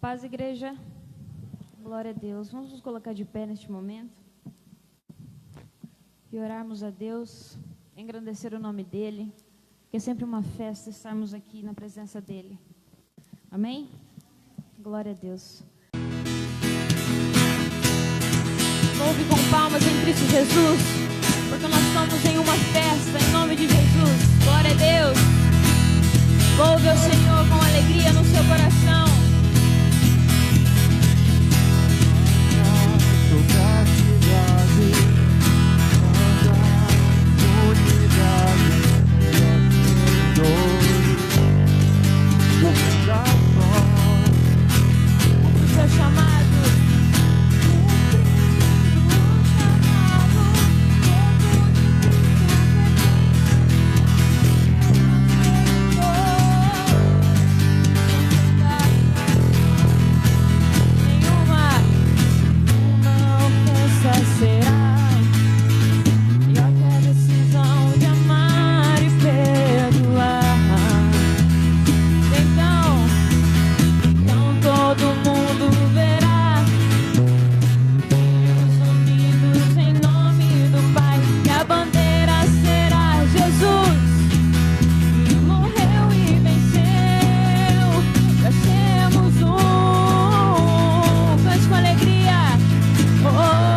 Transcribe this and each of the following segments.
paz, igreja. Glória a Deus. Vamos nos colocar de pé neste momento e orarmos a Deus, engrandecer o nome dEle, que é sempre uma festa estarmos aqui na presença dEle. Amém? Glória a Deus. Louve com palmas em Cristo Jesus, porque nós estamos em uma festa, em nome de Jesus. Glória a Deus. Louve ao Senhor com alegria no seu coração. O seu chamado. Oh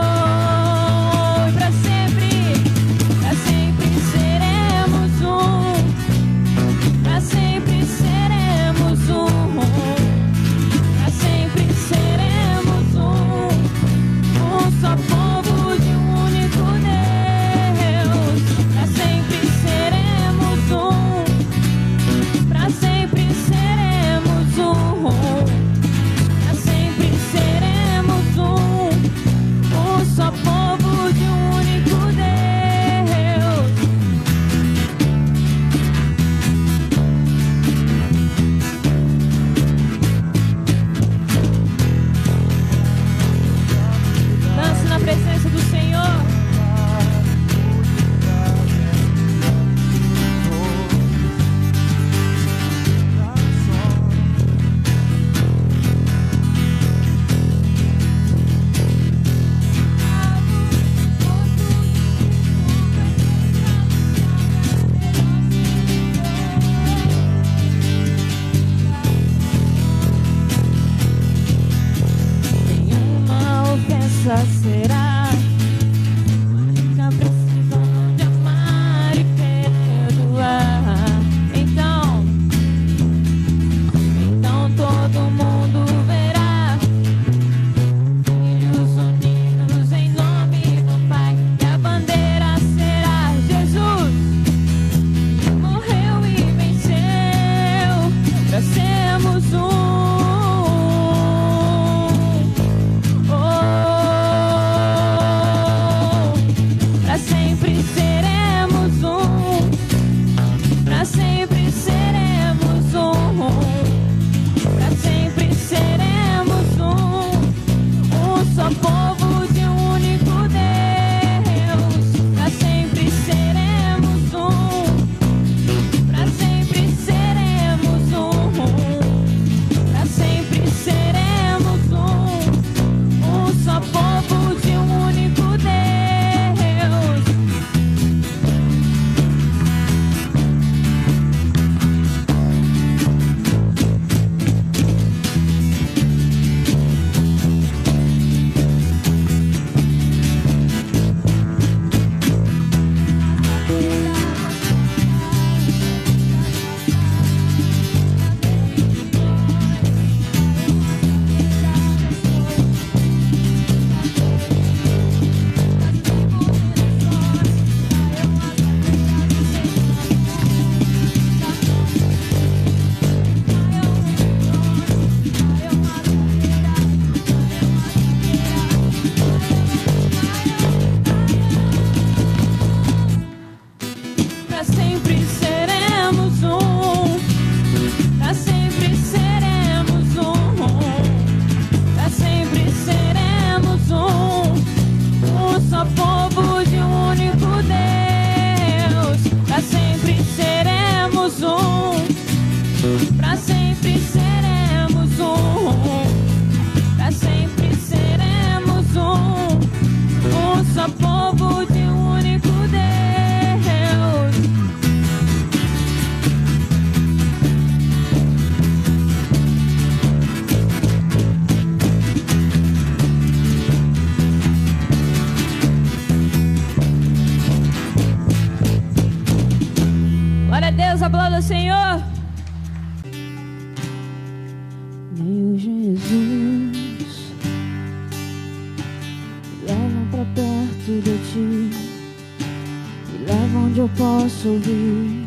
eu posso ouvir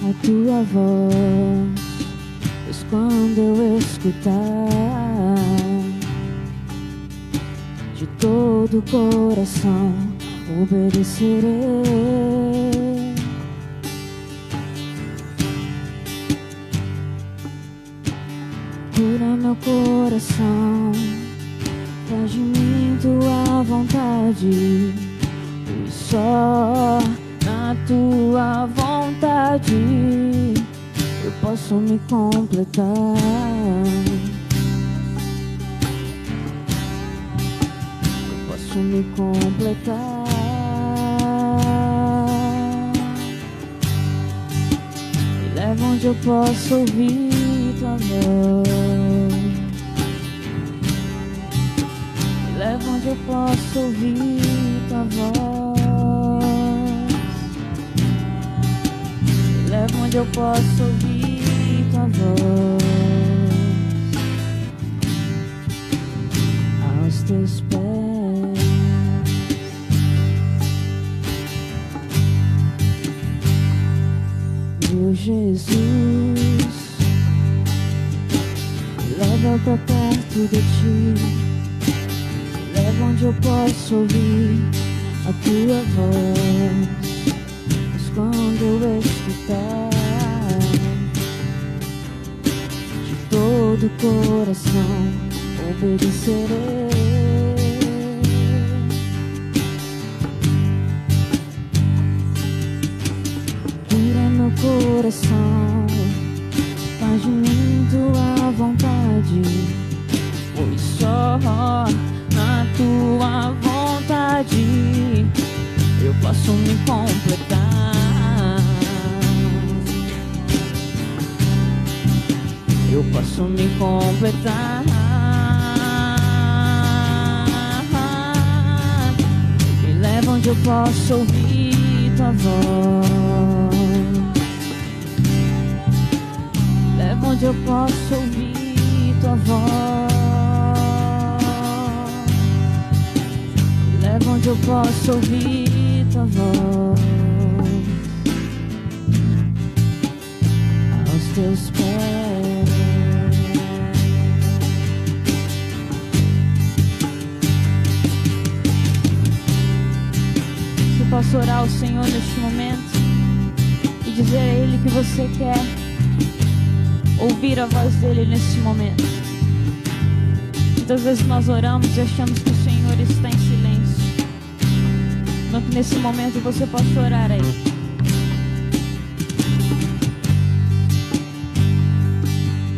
a tua voz? Pois quando eu escutar, de todo o coração obedecerei. Cura meu coração, faz de mim tua vontade, e só na tua vontade eu posso me completar. Eu posso me completar. Me leva onde eu posso ouvir tua voz. Me leva onde eu posso ouvir tua voz. Me leva onde eu posso ouvir tua voz. Aos teus pés, meu Jesus, me leva pra perto de ti. Leva onde eu posso ouvir a tua voz. Mas quando eu escutar, de todo o coração obedecerei. Cura meu coração, faz de mim tua vontade, pois só na tua vontade eu posso me completar. Eu posso me completar. Me leva onde eu posso ouvir tua voz. Leva onde eu posso ouvir tua voz. Leva onde eu posso ouvir tua voz. Aos teus pés. Se posso orar ao Senhor neste momento e dizer a Ele que você quer ouvir a voz dele neste momento. Muitas vezes nós oramos e achamos que o Senhor está em silêncio. Então que nesse momento você possa orar a Ele.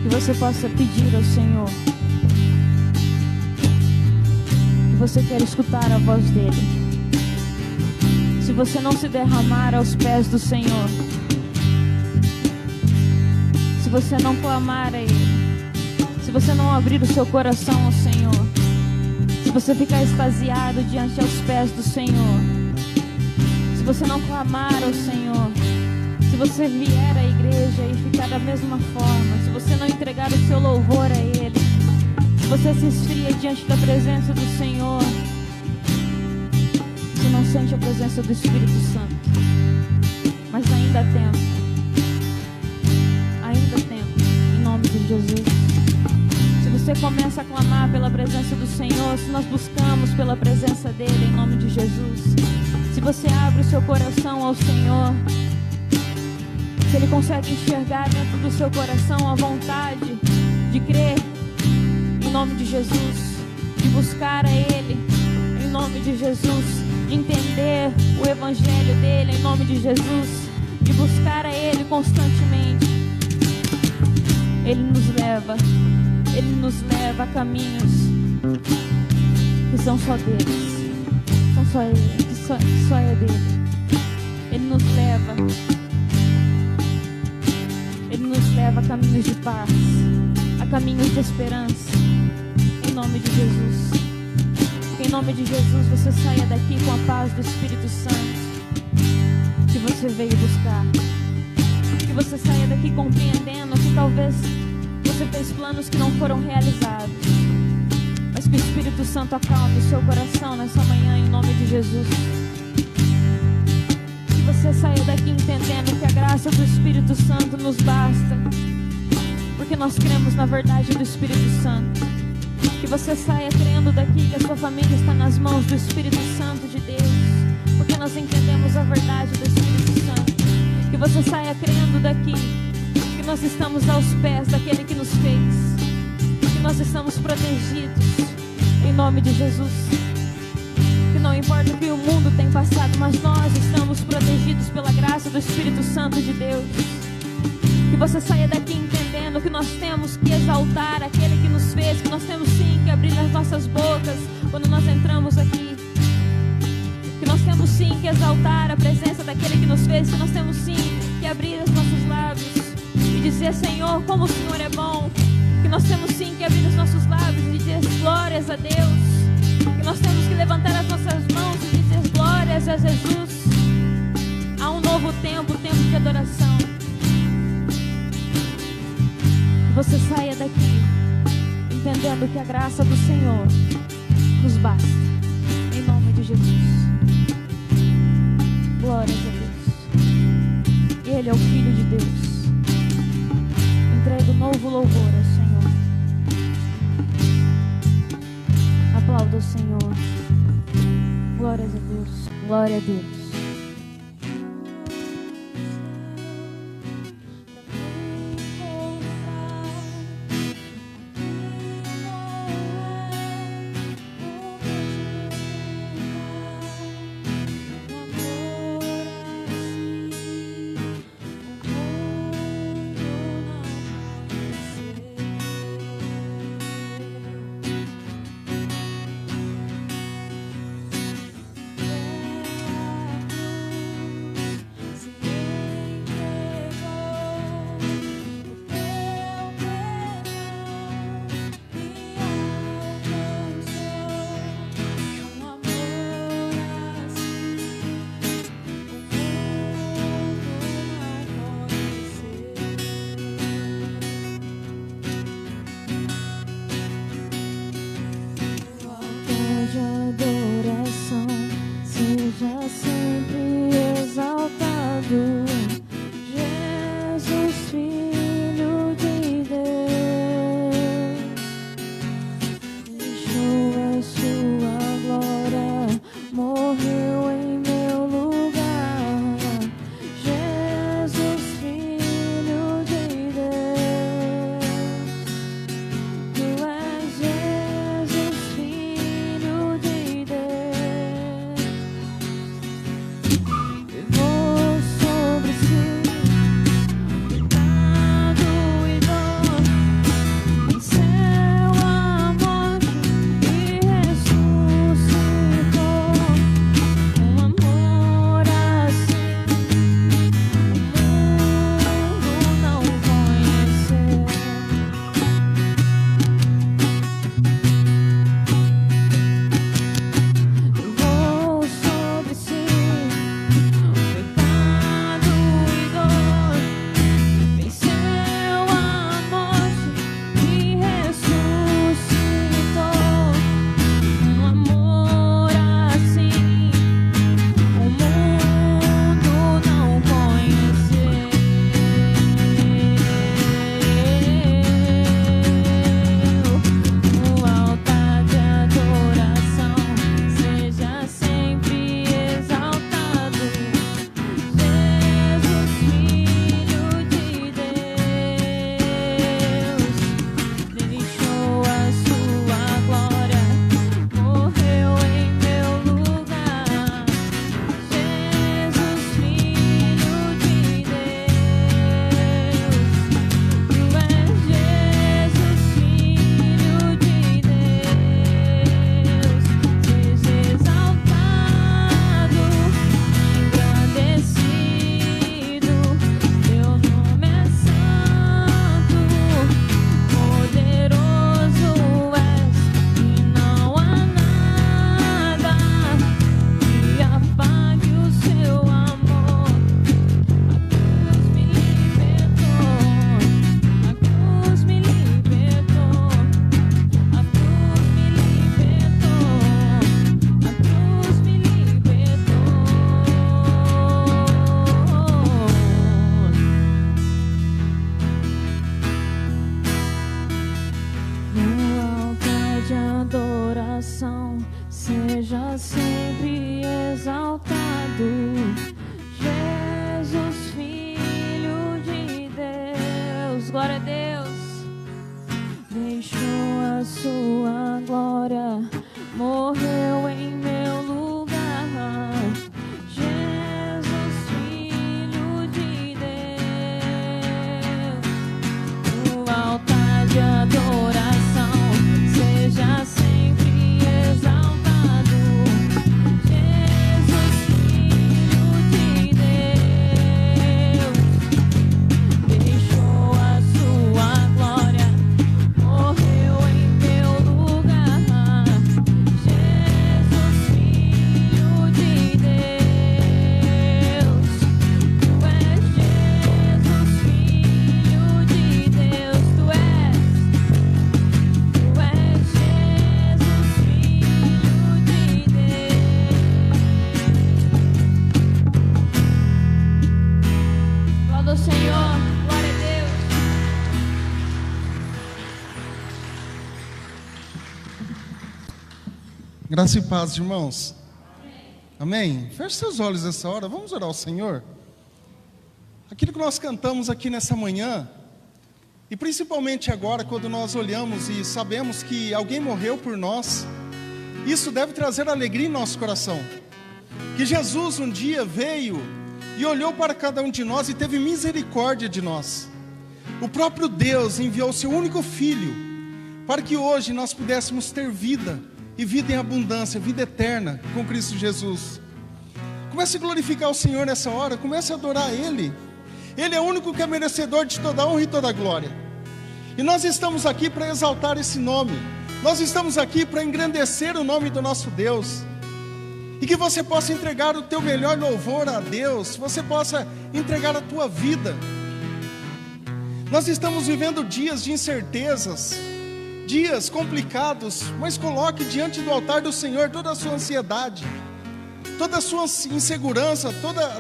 Que você possa pedir ao Senhor que você quer escutar a voz dele. Se você não se derramar aos pés do Senhor, se você não clamar a Ele, se você não abrir o seu coração ao Senhor, se você ficar extasiado diante aos pés do Senhor, se você não clamar ao Senhor, se você vier à igreja e ficar da mesma forma, se você não entregar o seu louvor a Ele, se você se esfria diante da presença do Senhor, se não sente a presença do Espírito Santo, mas ainda há tempo, em nome de Jesus. Se você começa a clamar pela presença do Senhor, se nós buscamos pela presença dEle, em nome de Jesus, se você abre o seu coração ao Senhor, se Ele consegue enxergar dentro do seu coração a vontade de crer, em nome de Jesus, de buscar a Ele, em nome de Jesus, de entender o Evangelho dEle, em nome de Jesus, de buscar a Ele constantemente, Ele nos leva a caminhos que são só deles, são só Ele, que só é dele. Ele nos leva a caminhos de paz, a caminhos de esperança, em nome de Jesus. Que em nome de Jesus você saia daqui com a paz do Espírito Santo que você veio buscar. Que você saia daqui compreendendo que talvez você fez planos que não foram realizados, mas que o Espírito Santo acalme o seu coração nessa manhã, em nome de Jesus. Que você saia daqui entendendo que a graça do Espírito Santo nos basta, porque nós cremos na verdade do Espírito Santo. Que você saia crendo daqui que a sua família está nas mãos do Espírito Santo de Deus, porque nós entendemos a verdade do Espírito Santo. Que você saia crendo daqui que nós estamos aos pés daquele que nos fez, que nós estamos protegidos em nome de Jesus. Que não importa o que o mundo tem passado, mas nós estamos protegidos pela graça do Espírito Santo de Deus. Que você saia daqui entendendo que nós temos que exaltar aquele que nos fez, que nós temos sim que abrir as nossas bocas quando nós entramos aqui, que nós temos sim que exaltar a presença daquele que nos fez, que nós temos sim que abrir os nossos lábios e dizer: Senhor, como o Senhor é bom. Que nós temos sim que abrir os nossos lábios e dizer glórias a Deus. Que nós temos que levantar as nossas mãos e dizer glórias a Jesus. Há um novo tempo, tempo de adoração. Que você saia daqui entendendo que a graça do Senhor nos basta, em nome de Jesus. Glórias a Deus. Ele é o Filho de Deus. Entregue um novo louvor ao Senhor. Aplauda o Senhor. Glórias a Deus. Glória a Deus. Graça e paz, irmãos. Amém? Feche seus olhos nessa hora, vamos orar ao Senhor. Aquilo que nós cantamos aqui nessa manhã, e principalmente agora, quando nós olhamos e sabemos que alguém morreu por nós, isso deve trazer alegria em nosso coração. Que Jesus um dia veio e olhou para cada um de nós e teve misericórdia de nós. O próprio Deus enviou o seu único Filho, para que hoje nós pudéssemos ter vida, e vida em abundância, vida eterna com Cristo Jesus. Comece a glorificar o Senhor nessa hora, comece a adorar Ele. Ele é o único que é merecedor de toda a honra e toda a glória. E nós estamos aqui para exaltar esse nome. Nós estamos aqui para engrandecer o nome do nosso Deus. E que você possa entregar o teu melhor louvor a Deus, você possa entregar a tua vida. Nós estamos vivendo dias de incertezas, dias complicados, mas coloque diante do altar do Senhor toda a sua ansiedade, toda a sua insegurança,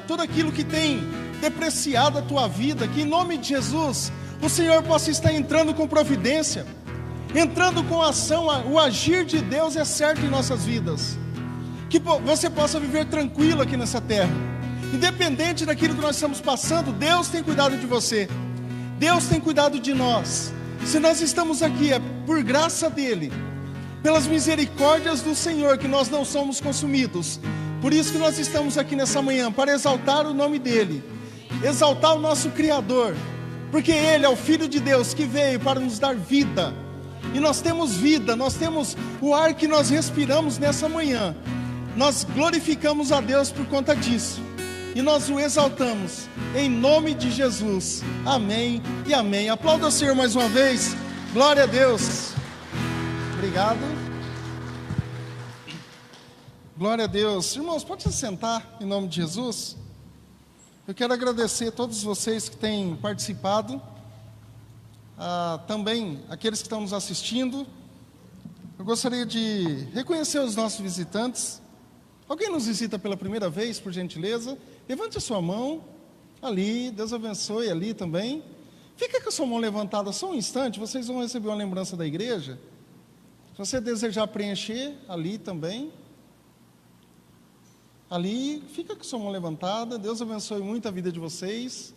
tudo aquilo que tem depreciado a tua vida, que em nome de Jesus, o Senhor possa estar entrando com providência, entrando com ação. O agir de Deus é certo em nossas vidas, que você possa viver tranquilo aqui nessa terra, independente daquilo que nós estamos passando. Deus tem cuidado de você, Deus tem cuidado de nós. Se nós estamos aqui, é por graça dEle, pelas misericórdias do Senhor, que nós não somos consumidos. Por isso que nós estamos aqui nessa manhã, para exaltar o nome dEle, exaltar o nosso Criador, porque Ele é o Filho de Deus que veio para nos dar vida. E nós temos vida, nós temos o ar que nós respiramos nessa manhã. Nós glorificamos a Deus por conta disso, e nós o exaltamos, em nome de Jesus, amém e amém. Aplauda o Senhor mais uma vez, glória a Deus. Obrigado. Glória a Deus. Irmãos, pode se sentar em nome de Jesus. Eu quero agradecer a todos vocês que têm participado, também aqueles que estão nos assistindo. Eu gostaria de reconhecer os nossos visitantes. Alguém nos visita pela primeira vez, por gentileza? Levante a sua mão, ali, Deus abençoe, ali também. Fica com a sua mão levantada só um instante, vocês vão receber uma lembrança da igreja. Se você desejar preencher, ali também. Ali, fica com a sua mão levantada, Deus abençoe muito a vida de vocês.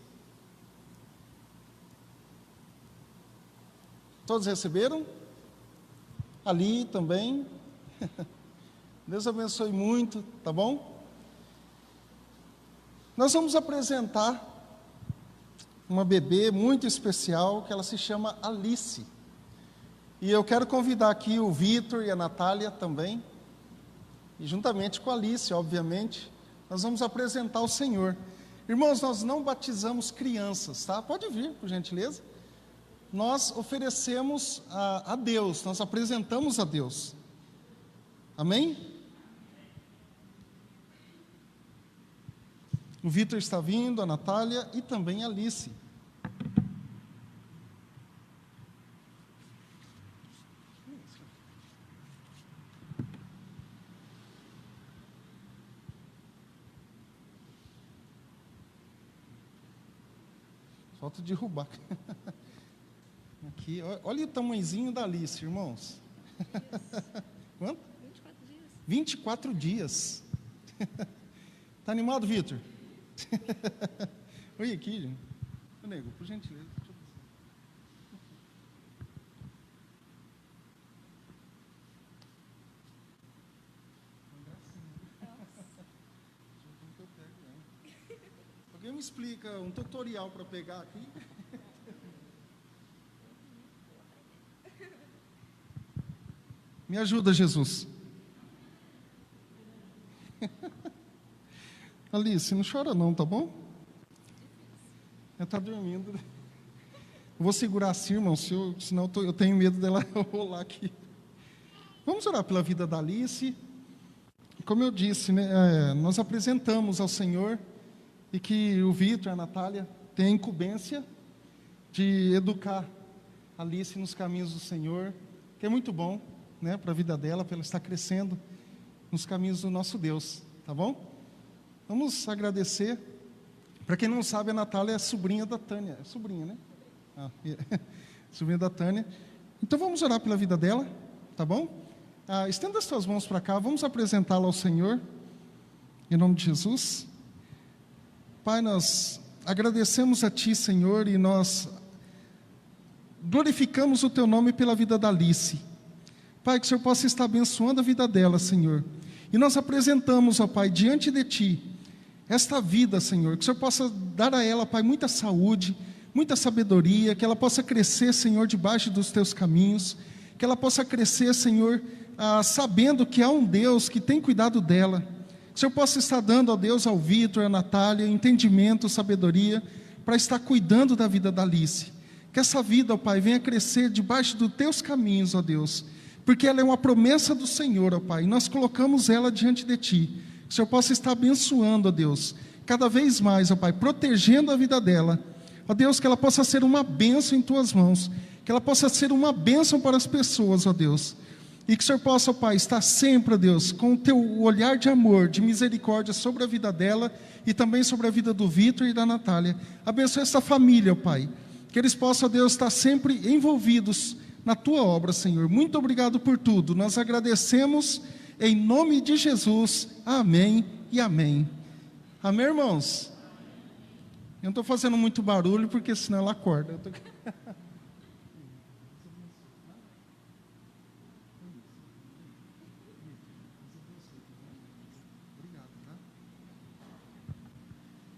Todos receberam? Ali também. Deus abençoe muito, tá bom? Nós vamos apresentar uma bebê muito especial, que ela se chama Alice. E eu quero convidar aqui o Vitor e a Natália também, e juntamente com a Alice, obviamente, nós vamos apresentar o Senhor. Irmãos, nós não batizamos crianças, tá? Pode vir, por gentileza. Nós oferecemos a Deus, nós apresentamos a Deus. Amém? O Vitor está vindo, a Natália e também a Alice. Falta derrubar. Aqui, olha o tamanhozinho da Alice, irmãos. Quanto? 24 dias. 24 dias. Está animado, Vitor? Oi, aqui, gente. Ô, nego, por gentileza. Alguém me explica um tutorial para pegar aqui? Me ajuda, Jesus. Alice, não chora não, tá bom? Ela está dormindo. Eu vou segurar assim, irmão, senão eu tenho medo dela rolar aqui. Vamos orar pela vida da Alice. Como eu disse, né, nós apresentamos ao Senhor, e que o Vitor e a Natália têm a incumbência de educar a Alice nos caminhos do Senhor, que é muito bom, né, para a vida dela, para ela estar crescendo nos caminhos do nosso Deus, tá bom? Vamos agradecer. Para quem não sabe, a Natália é sobrinha da Tânia. É sobrinha, né? Sobrinha da Tânia. Então vamos orar pela vida dela, tá bom? estenda as tuas mãos para cá, vamos apresentá-la ao Senhor, em nome de Jesus. Pai, nós agradecemos a Ti, Senhor, e nós glorificamos o Teu nome pela vida da Alice. Pai, que o Senhor possa estar abençoando a vida dela, Senhor. E nós apresentamos, ó Pai, diante de Ti, esta vida, Senhor, que o Senhor possa dar a ela, Pai, muita saúde, muita sabedoria, que ela possa crescer, Senhor, debaixo dos Teus caminhos, que ela possa crescer, Senhor, sabendo que há um Deus que tem cuidado dela. Que o Senhor possa estar dando, ó Deus, ao Vitor, à Natália, entendimento, sabedoria, para estar cuidando da vida da Alice. Que essa vida, ó Pai, venha crescer debaixo dos Teus caminhos, ó Deus, porque ela é uma promessa do Senhor, ó Pai, e nós colocamos ela diante de Ti. Que o Senhor possa estar abençoando, ó Deus, cada vez mais, ó Pai, protegendo a vida dela. Ó Deus, que ela possa ser uma bênção em Tuas mãos, que ela possa ser uma bênção para as pessoas, ó Deus. E que o Senhor possa, ó Pai, estar sempre, ó Deus, com o Teu olhar de amor, de misericórdia sobre a vida dela e também sobre a vida do Vitor e da Natália. Abençoe essa família, ó Pai, que eles possam, ó Deus, estar sempre envolvidos na Tua obra, Senhor. Muito obrigado por tudo, nós agradecemos em nome de Jesus, amém e amém. Amém, irmãos? Eu não estou fazendo muito barulho, porque senão ela acorda.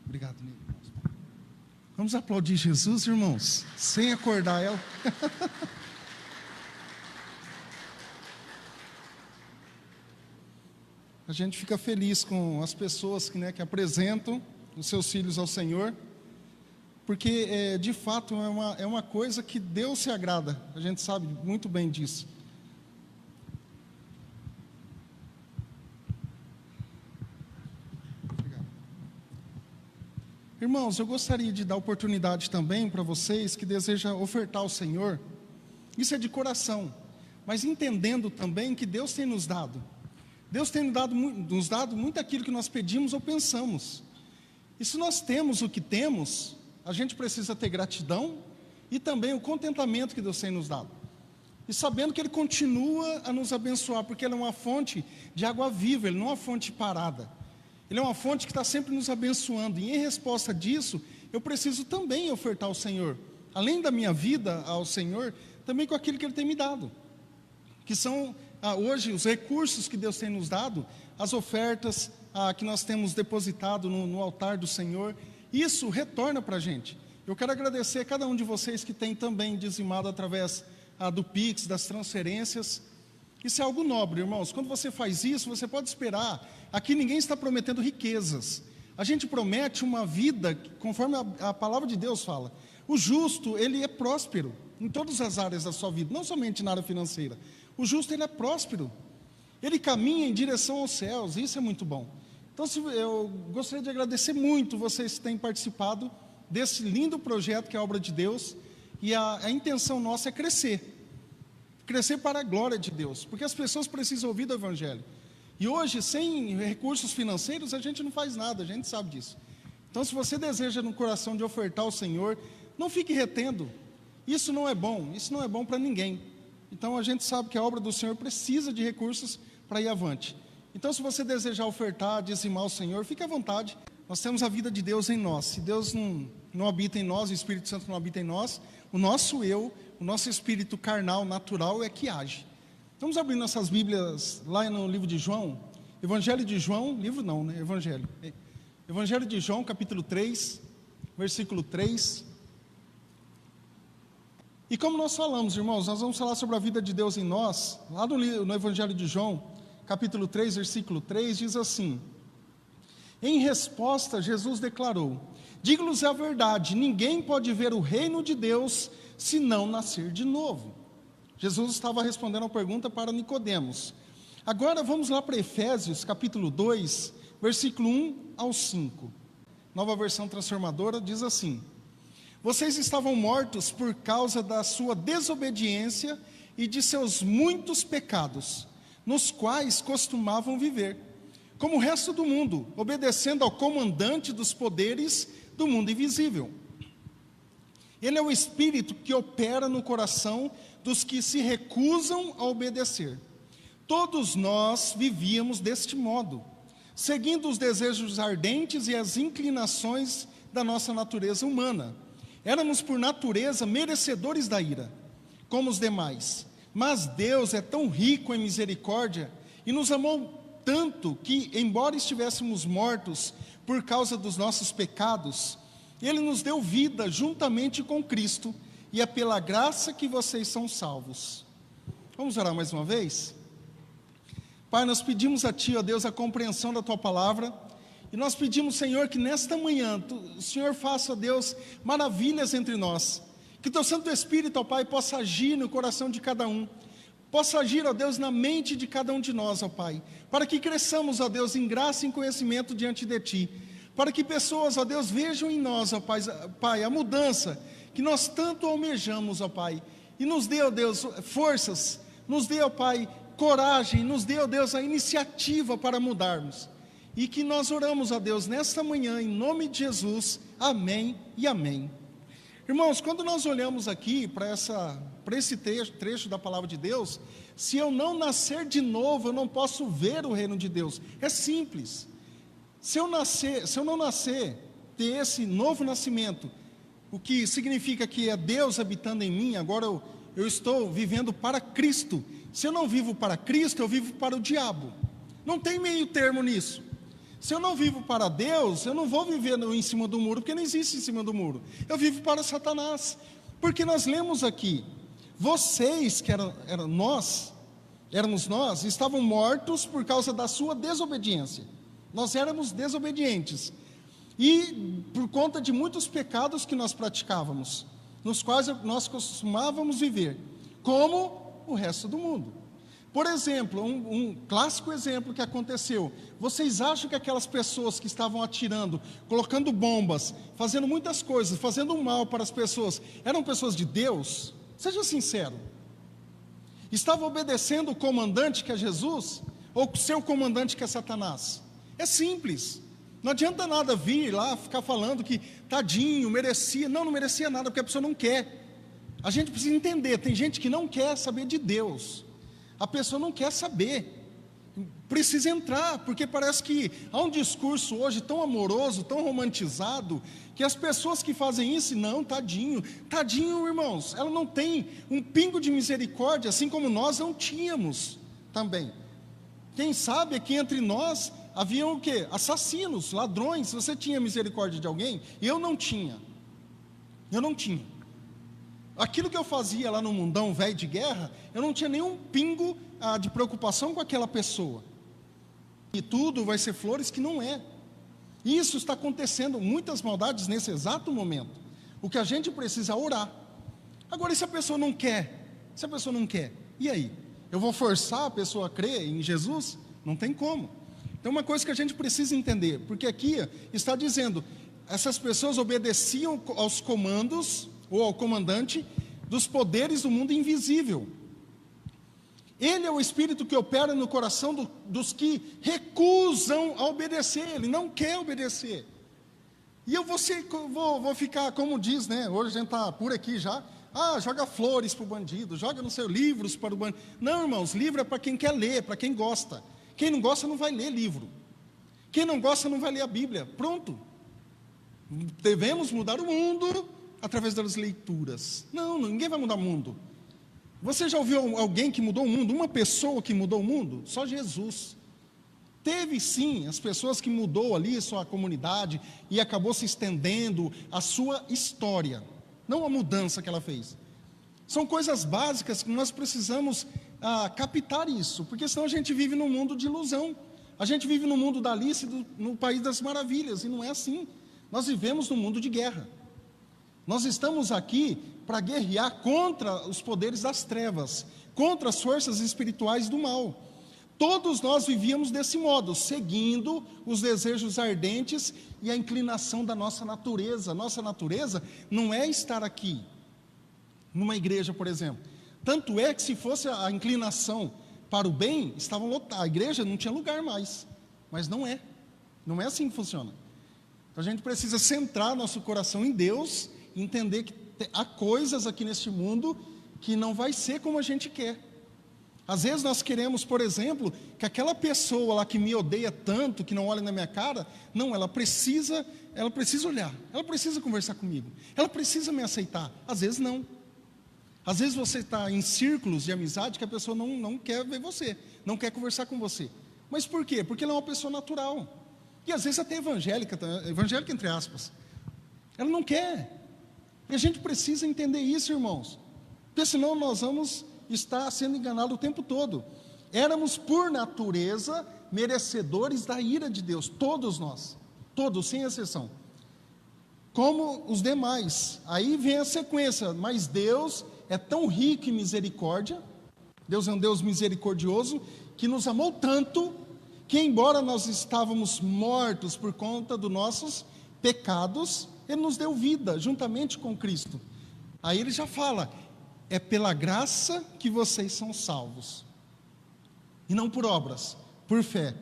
Obrigado, Ney. Vamos aplaudir Jesus, irmãos, sem acordar ela. A gente fica feliz com as pessoas que apresentam os seus filhos ao Senhor, porque de fato é uma coisa que Deus se agrada, a gente sabe muito bem disso. Obrigado. Irmãos, eu gostaria de dar oportunidade também para vocês que desejam ofertar ao Senhor. Isso é de coração, mas entendendo também que Deus tem nos dado. Deus tem nos dado muito aquilo que nós pedimos ou pensamos. E se nós temos o que temos, a gente precisa ter gratidão e também o contentamento que Deus tem nos dado. E sabendo que Ele continua a nos abençoar, porque Ele é uma fonte de água viva, Ele não é uma fonte parada. Ele é uma fonte que está sempre nos abençoando. E em resposta disso, eu preciso também ofertar ao Senhor, além da minha vida ao Senhor, também com aquilo que Ele tem me dado, que são hoje os recursos que Deus tem nos dado, as ofertas que nós temos depositado no altar do Senhor. Isso retorna para a gente. Eu quero agradecer a cada um de vocês que tem também dizimado através do Pix, das transferências. Isso é algo nobre, irmãos. Quando você faz isso, você pode esperar. Aqui ninguém está prometendo riquezas. A gente promete uma vida conforme a palavra de Deus fala. O justo, ele é próspero em todas as áreas da sua vida, não somente na área financeira. O justo, ele é próspero. Ele caminha em direção aos céus, isso é muito bom. Então, eu gostaria de agradecer muito vocês que têm participado desse lindo projeto que é a obra de Deus. E a intenção nossa é crescer para a glória de Deus, porque as pessoas precisam ouvir do Evangelho. E hoje, sem recursos financeiros, a gente não faz nada, a gente sabe disso. Então, se você deseja no coração de ofertar ao Senhor, não fique retendo. Isso não é bom para ninguém. Então, a gente sabe que a obra do Senhor precisa de recursos para ir avante. Então, se você desejar ofertar, dizimar ao Senhor, fique à vontade. Nós temos a vida de Deus em nós. Se Deus não habita em nós, o Espírito Santo não habita em nós, o nosso eu, o nosso espírito carnal, natural, é que age. Vamos abrir nossas Bíblias lá no livro de João, Evangelho de João, livro não, né? Evangelho. Evangelho de João, capítulo 3, versículo 3. E como nós falamos, irmãos, nós vamos falar sobre a vida de Deus em nós. Lá no Evangelho de João, capítulo 3, versículo 3, diz assim: em resposta, Jesus declarou: digo-lhes a verdade, ninguém pode ver o reino de Deus se não nascer de novo. Jesus estava respondendo a pergunta para Nicodemos. Agora vamos lá para Efésios, capítulo 2, versículo 1 ao 5. Nova versão transformadora diz assim: vocês estavam mortos por causa da sua desobediência e de seus muitos pecados, nos quais costumavam viver, como o resto do mundo, obedecendo ao comandante dos poderes do mundo invisível. Ele é o Espírito que opera no coração dos que se recusam a obedecer. Todos nós vivíamos deste modo, seguindo os desejos ardentes e as inclinações da nossa natureza humana. Éramos por natureza merecedores da ira, como os demais. Mas Deus é tão rico em misericórdia e nos amou tanto que, embora estivéssemos mortos por causa dos nossos pecados, Ele nos deu vida juntamente com Cristo, e é pela graça que vocês são salvos. Vamos orar mais uma vez? Pai, nós pedimos a Ti, ó Deus, a compreensão da Tua palavra, e nós pedimos, Senhor, que nesta manhã o Senhor faça, ó Deus, maravilhas entre nós, que Teu Santo Espírito, ó Pai, possa agir no coração de cada um, possa agir, ó Deus, na mente de cada um de nós, ó Pai, para que cresçamos, ó Deus, em graça e em conhecimento diante de Ti, para que pessoas, ó Deus, vejam em nós, ó Pai, a mudança que nós tanto almejamos, ó Pai, e nos dê, ó Deus, forças, nos dê, ó Pai, coragem, nos dê, ó Deus, a iniciativa para mudarmos, e que nós oramos, ó Deus, nesta manhã, em nome de Jesus, amém e amém. Irmãos, quando nós olhamos aqui para esse trecho da palavra de Deus, se eu não nascer de novo, eu não posso ver o reino de Deus. É simples. Se eu não nascer, ter esse novo nascimento, o que significa que é Deus habitando em mim, agora eu estou vivendo para Cristo. Se eu não vivo para Cristo, eu vivo para o diabo. Não tem meio termo nisso. Se eu não vivo para Deus, eu não vou viver em cima do muro, porque não existe em cima do muro. Eu vivo para Satanás. Porque nós lemos aqui, vocês, que éramos nós, estavam mortos por causa da sua desobediência. Nós éramos desobedientes. E por conta de muitos pecados que nós praticávamos, nos quais nós costumávamos viver, como o resto do mundo. Por exemplo, um clássico exemplo que aconteceu, vocês acham que aquelas pessoas que estavam atirando, colocando bombas, fazendo muitas coisas, fazendo mal para as pessoas, eram pessoas de Deus? Seja sincero. Estavam obedecendo o comandante que é Jesus, ou o seu comandante que é Satanás? É simples. Não adianta nada vir lá, ficar falando que tadinho, merecia. Não merecia nada, porque a pessoa não quer. A gente precisa entender, tem gente que não quer saber de Deus. A pessoa não quer saber. Precisa entrar, porque parece que há um discurso hoje tão amoroso, tão romantizado, que as pessoas que fazem isso, não, tadinho, irmãos, ela não tem um pingo de misericórdia, assim como nós não tínhamos também. Quem sabe aqui entre nós haviam o quê? Assassinos, ladrões. Se você tinha misericórdia de alguém, eu não tinha. Aquilo que eu fazia lá no mundão velho de guerra, eu não tinha nenhum pingo de preocupação com aquela pessoa. E tudo vai ser flores que não é. Isso está acontecendo, muitas maldades nesse exato momento. O que a gente precisa é orar. Agora, e se a pessoa não quer? E aí? Eu vou forçar a pessoa a crer em Jesus? Não tem como. Então, uma coisa que a gente precisa entender, porque aqui está dizendo, essas pessoas obedeciam aos comandos, ou ao comandante, dos poderes do mundo invisível. Ele é o Espírito que opera no coração dos que recusam a obedecer, ele não quer obedecer. E eu vou ficar, como diz, né? Hoje a gente está por aqui já, joga flores para o bandido, joga no seu livros para o bandido. Não, irmãos, livro é para quem quer ler, para quem gosta. Quem não gosta não vai ler livro. Quem não gosta não vai ler a Bíblia. Pronto. Devemos mudar o mundo através das leituras. Não, ninguém vai mudar o mundo. Você já ouviu alguém que mudou o mundo? Uma pessoa que mudou o mundo? Só Jesus. Teve sim as pessoas que mudou ali a sua comunidade e acabou se estendendo a sua história, não a mudança que ela fez. São coisas básicas que nós precisamos captar isso, porque senão a gente vive num mundo de ilusão. A gente vive no mundo da Alice, no País das Maravilhas, e não é assim. Nós vivemos num mundo de guerra. Nós estamos aqui para guerrear contra os poderes das trevas, contra as forças espirituais do mal. Todos nós vivíamos desse modo, seguindo os desejos ardentes e a inclinação da nossa natureza. Nossa natureza não é estar aqui, numa igreja, por exemplo. Tanto é que se fosse a inclinação para o bem, estavam lotados. A igreja não tinha lugar mais. Mas não é. Não é assim que funciona. Então a gente precisa centrar nosso coração em Deus, entender que há coisas aqui neste mundo que não vai ser como a gente quer. Às vezes nós queremos, por exemplo, que aquela pessoa lá que me odeia tanto, que não olha na minha cara, não, ela precisa olhar, ela precisa conversar comigo, ela precisa me aceitar. Às vezes não. Às vezes você está em círculos de amizade que a pessoa não quer ver você, não quer conversar com você. Mas por quê? Porque ela é uma pessoa natural. E às vezes até evangélica entre aspas. Ela não quer. E a gente precisa entender isso, irmãos. Porque senão nós vamos estar sendo enganados o tempo todo. Éramos por natureza merecedores da ira de Deus, todos nós, todos, sem exceção. Como os demais. Aí vem a sequência, mas Deus é tão rico em misericórdia, Deus é um Deus misericordioso, que nos amou tanto, que embora nós estávamos mortos por conta dos nossos pecados, Ele nos deu vida, juntamente com Cristo. Aí ele já fala, é pela graça que vocês são salvos, e não por obras, por fé.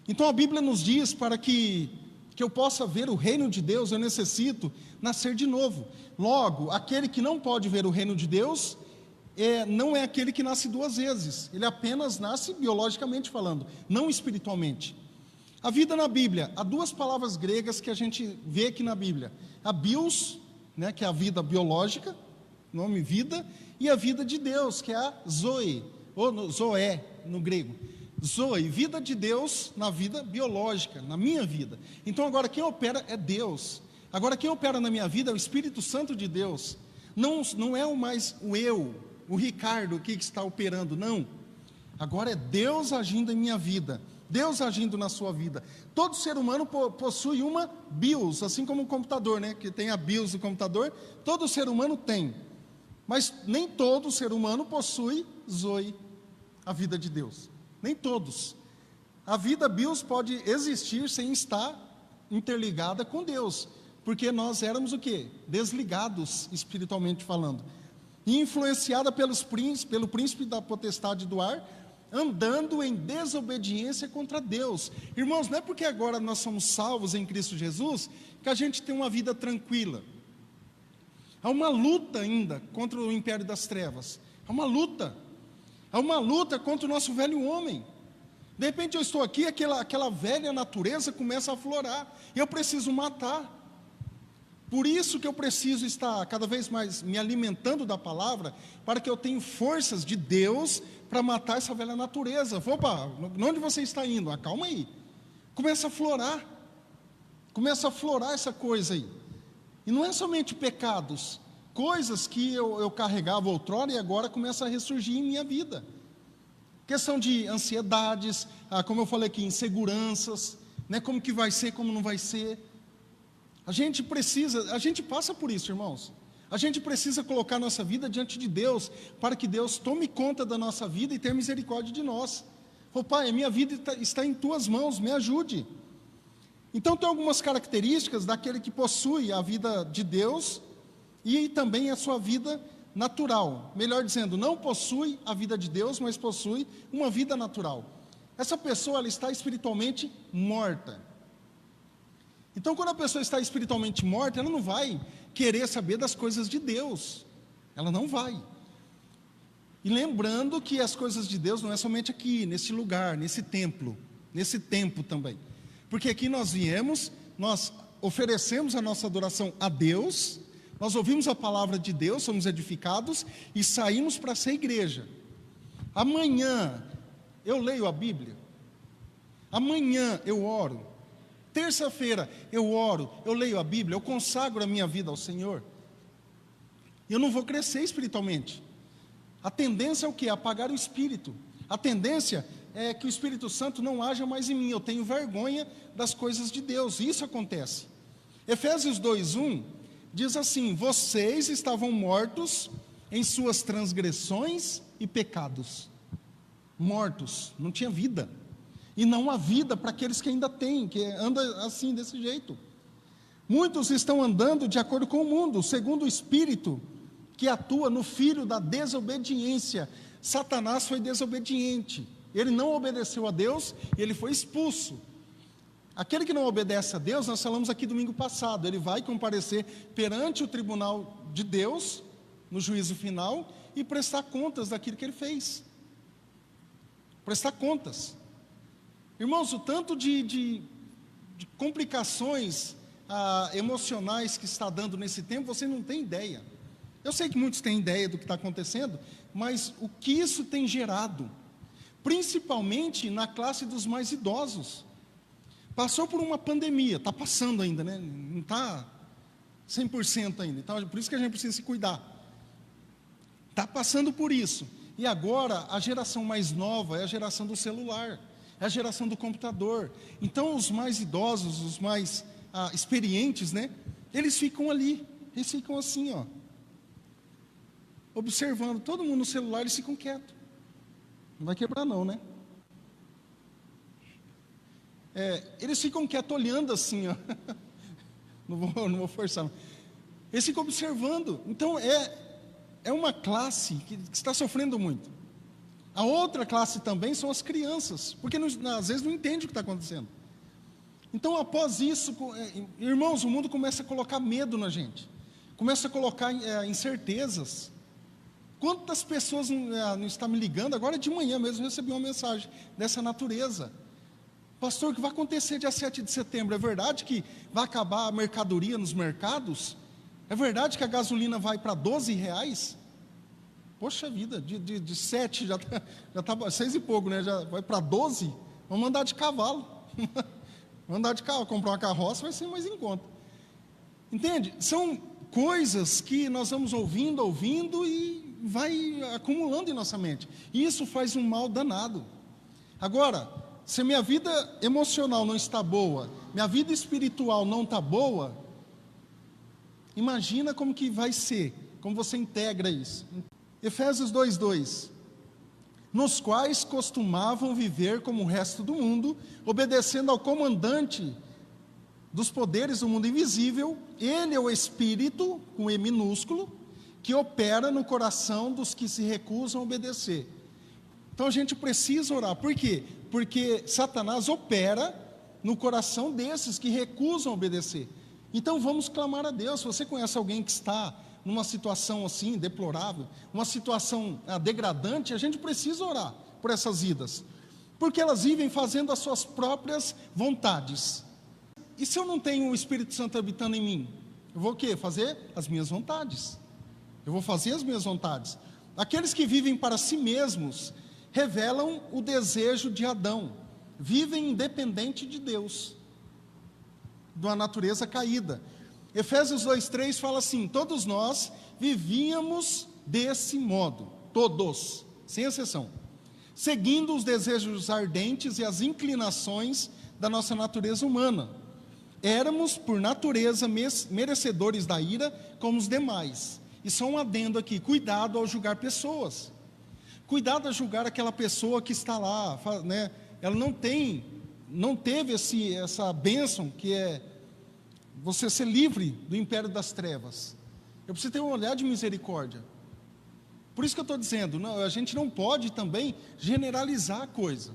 Então a Bíblia nos diz, para que eu possa ver o reino de Deus, eu necessito nascer de novo. Logo, aquele que não pode ver o reino de Deus, não é aquele que nasce duas vezes, ele apenas nasce biologicamente falando, não espiritualmente. A vida na Bíblia, há duas palavras gregas que a gente vê aqui na Bíblia, a bios, né, que é a vida biológica, nome vida, e a vida de Deus, que é a zoe, ou zoé no grego. Zoe, vida de Deus na vida biológica, na minha vida. Então agora quem opera é Deus. Agora quem opera na minha vida é o Espírito Santo de Deus. Não é mais o eu, o Ricardo que está operando, não. Agora é Deus agindo em minha vida, Deus agindo na sua vida. Todo ser humano possui uma BIOS, assim como o computador, né? Que tem a BIOS do computador, todo ser humano tem. Mas nem todo ser humano possui Zoe, a vida de Deus. Nem todos. A vida BIOS pode existir sem estar interligada com Deus, porque nós éramos o quê? Desligados espiritualmente falando, e influenciada pelo príncipe da potestade do ar, andando em desobediência contra Deus. Irmãos, não é porque agora nós somos salvos em Cristo Jesus, que a gente tem uma vida tranquila. Há uma luta ainda contra o império das trevas, há uma luta contra o nosso velho homem. De repente eu estou aqui, aquela velha natureza começa a aflorar, e eu preciso matar. Por isso que eu preciso estar cada vez mais me alimentando da palavra, para que eu tenha forças de Deus para matar essa velha natureza. Opa, onde você está indo? Acalma aí. Começa a aflorar essa coisa aí. E não é somente pecados, coisas que eu carregava outrora e agora começam a ressurgir em minha vida. Questão de ansiedades, como eu falei aqui, inseguranças, né, como que vai ser, como não vai ser. A gente passa por isso, irmãos. A gente precisa colocar nossa vida diante de Deus, para que Deus tome conta da nossa vida e tenha misericórdia de nós. Pai, a minha vida está em tuas mãos, me ajude. Então tem algumas características daquele que possui a vida de Deus e também a sua vida natural. Melhor dizendo, não possui a vida de Deus, mas possui uma vida natural. Essa pessoa, ela está espiritualmente morta. Então, quando a pessoa está espiritualmente morta, ela não vai querer saber das coisas de Deus. Ela não vai. E lembrando que as coisas de Deus não é somente aqui, nesse lugar, nesse templo, nesse tempo também. Porque aqui nós viemos, nós oferecemos a nossa adoração a Deus, nós ouvimos a palavra de Deus, somos edificados e saímos para ser igreja. Amanhã eu leio a Bíblia. Amanhã eu oro. Terça-feira eu oro, eu leio a Bíblia, eu consagro a minha vida ao Senhor. Eu não vou crescer espiritualmente. A tendência é o quê? Apagar o Espírito. A tendência é que o Espírito Santo não haja mais em mim. Eu tenho vergonha das coisas de Deus. Isso acontece. Efésios 2:1 diz assim: vocês estavam mortos em suas transgressões e pecados. Mortos, não tinha vida. E não há vida para aqueles que ainda têm, que andam assim, desse jeito. Muitos estão andando de acordo com o mundo, segundo o Espírito que atua no filho da desobediência. Satanás foi desobediente. Ele não obedeceu a Deus e ele foi expulso. Aquele que não obedece a Deus, nós falamos aqui domingo passado, ele vai comparecer perante o tribunal de Deus, no juízo final, e prestar contas daquilo que ele fez. prestar contas. Irmãos, o tanto de complicações emocionais que está dando nesse tempo, você não tem ideia. Eu sei que muitos têm ideia do que está acontecendo, mas o que isso tem gerado, principalmente na classe dos mais idosos. Passou por uma pandemia, está passando ainda, né? Não está 100% ainda, então por isso que a gente precisa se cuidar. Está passando por isso. E agora, a geração mais nova é a geração do celular, é a geração do computador. Então, os mais idosos, os mais experientes, né? Eles ficam ali, eles ficam assim, ó, observando, todo mundo no celular, eles ficam quietos. Não vai quebrar não, né? Eles ficam quietos olhando assim, ó. Não vou forçar. Eles ficam observando. Então, é uma classe que está sofrendo muito. A outra classe também são as crianças, porque às vezes não entende o que está acontecendo. Então, após isso, irmãos, o mundo começa a colocar medo na gente, começa a colocar incertezas. Quantas pessoas não estão me ligando? Agora de manhã mesmo eu recebi uma mensagem dessa natureza. Pastor, o que vai acontecer dia 7 de setembro? É verdade que vai acabar a mercadoria nos mercados? É verdade que a gasolina vai para R$12? Poxa vida, de 7 já está 6 e pouco, né? Já vai para 12? Vamos andar de cavalo. Vamos andar de carro, comprar uma carroça vai ser mais em conta. Entende? São coisas que nós vamos ouvindo e vai acumulando em nossa mente. E isso faz um mal danado. Agora, se minha vida emocional não está boa, minha vida espiritual não está boa, imagina como que vai ser, como você integra isso. Efésios 2:2, nos quais costumavam viver como o resto do mundo, obedecendo ao comandante dos poderes do mundo invisível. Ele é o Espírito, com E minúsculo, que opera no coração dos que se recusam a obedecer. Então a gente precisa orar. Por quê? Porque Satanás opera no coração desses que recusam obedecer. Então vamos clamar a Deus. Se você conhece alguém que está numa situação assim, deplorável, uma situação degradante, a gente precisa orar por essas vidas, porque elas vivem fazendo as suas próprias vontades. E se eu não tenho o Espírito Santo habitando em mim? Eu vou o quê? Fazer as minhas vontades. Eu vou fazer as minhas vontades. Aqueles que vivem para si mesmos revelam o desejo de Adão, vivem independente de Deus, de uma natureza caída. Efésios 2:3 fala assim: todos nós vivíamos desse modo, todos, sem exceção, seguindo os desejos ardentes e as inclinações da nossa natureza humana. Éramos, por natureza, merecedores da ira como os demais. E só um adendo aqui: cuidado ao julgar pessoas. Cuidado a julgar aquela pessoa que está lá, né? Ela não teve essa bênção que é você ser livre do império das trevas. Eu preciso ter um olhar de misericórdia. Por isso que eu estou dizendo, a gente não pode também generalizar a coisa.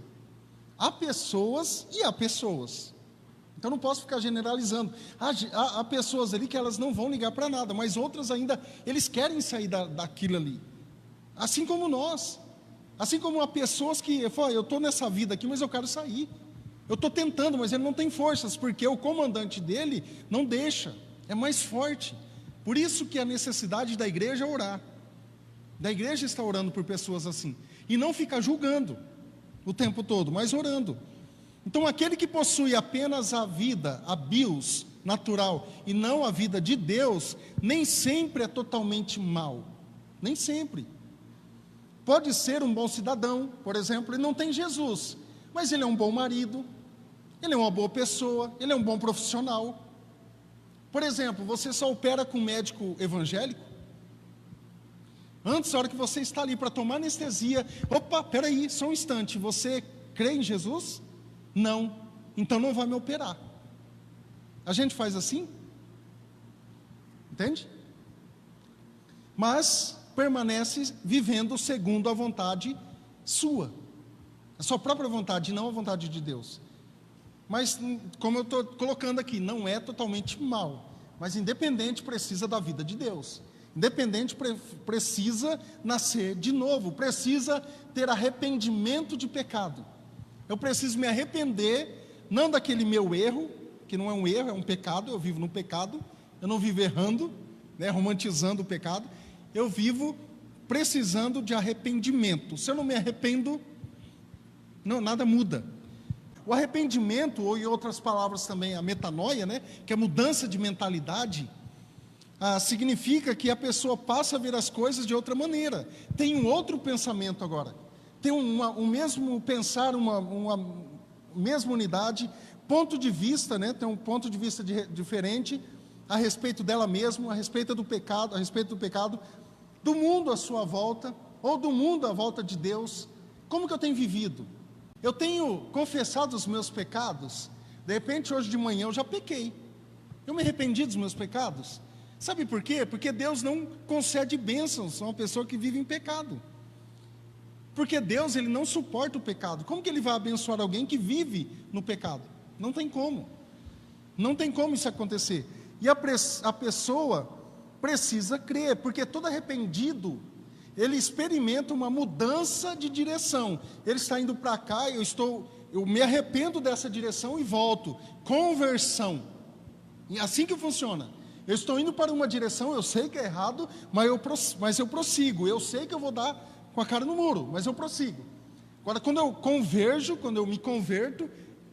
Há pessoas e há pessoas. Então não posso ficar generalizando. Há pessoas ali que elas não vão ligar para nada, mas outras ainda, eles querem sair daquilo ali. Assim como nós. Assim como há pessoas que falam: eu estou nessa vida aqui, mas eu quero sair. Eu estou tentando, mas ele não tem forças, porque o comandante dele não deixa, é mais forte. Por isso que a necessidade da igreja é orar. Da igreja está orando por pessoas assim. E não ficar julgando o tempo todo, mas orando. Então aquele que possui apenas a vida, a bios natural, e não a vida de Deus, nem sempre é totalmente mau. Nem sempre. Pode ser um bom cidadão, por exemplo, ele não tem Jesus, mas ele é um bom marido, ele é uma boa pessoa, ele é um bom profissional. Por exemplo, você só opera com um médico evangélico? Antes, na hora que você está ali para tomar anestesia, opa, peraí, só um instante, você crê em Jesus? Não, então não vai me operar. A gente faz assim? Entende? Mas permanece vivendo segundo a vontade sua, a sua própria vontade, não a vontade de Deus. Mas, como eu estou colocando aqui, não é totalmente mal, mas independente precisa da vida de Deus. Independente precisa nascer de novo, precisa ter arrependimento de pecado. Eu preciso me arrepender, não daquele meu erro, que não é um erro, é um pecado, eu vivo no pecado, eu não vivo errando, né, romantizando o pecado, eu vivo precisando de arrependimento. Se eu não me arrependo, não, nada muda. O arrependimento, ou em outras palavras também a metanoia, né, que é mudança de mentalidade, significa que a pessoa passa a ver as coisas de outra maneira, tem um outro pensamento agora, tem um mesmo pensar, uma mesma unidade, ponto de vista, né, tem um ponto de vista diferente a respeito dela mesma, a respeito do pecado, do mundo à sua volta, ou do mundo à volta de Deus. Como que eu tenho vivido? Eu tenho confessado os meus pecados? De repente hoje de manhã eu já pequei, eu me arrependi dos meus pecados. Sabe por quê? Porque Deus não concede bênçãos a uma pessoa que vive em pecado. Porque Deus, Ele não suporta o pecado. Como que Ele vai abençoar alguém que vive no pecado? Não tem como. Não tem como isso acontecer. E a pessoa precisa crer, porque todo arrependido, ele experimenta uma mudança de direção. Ele está indo para cá, eu me arrependo dessa direção e volto. Conversão. E é assim que funciona. Eu estou indo para uma direção, eu sei que é errado, mas eu prossigo. Eu sei que eu vou dar com a cara no muro, mas eu prossigo. Agora, quando eu me converto,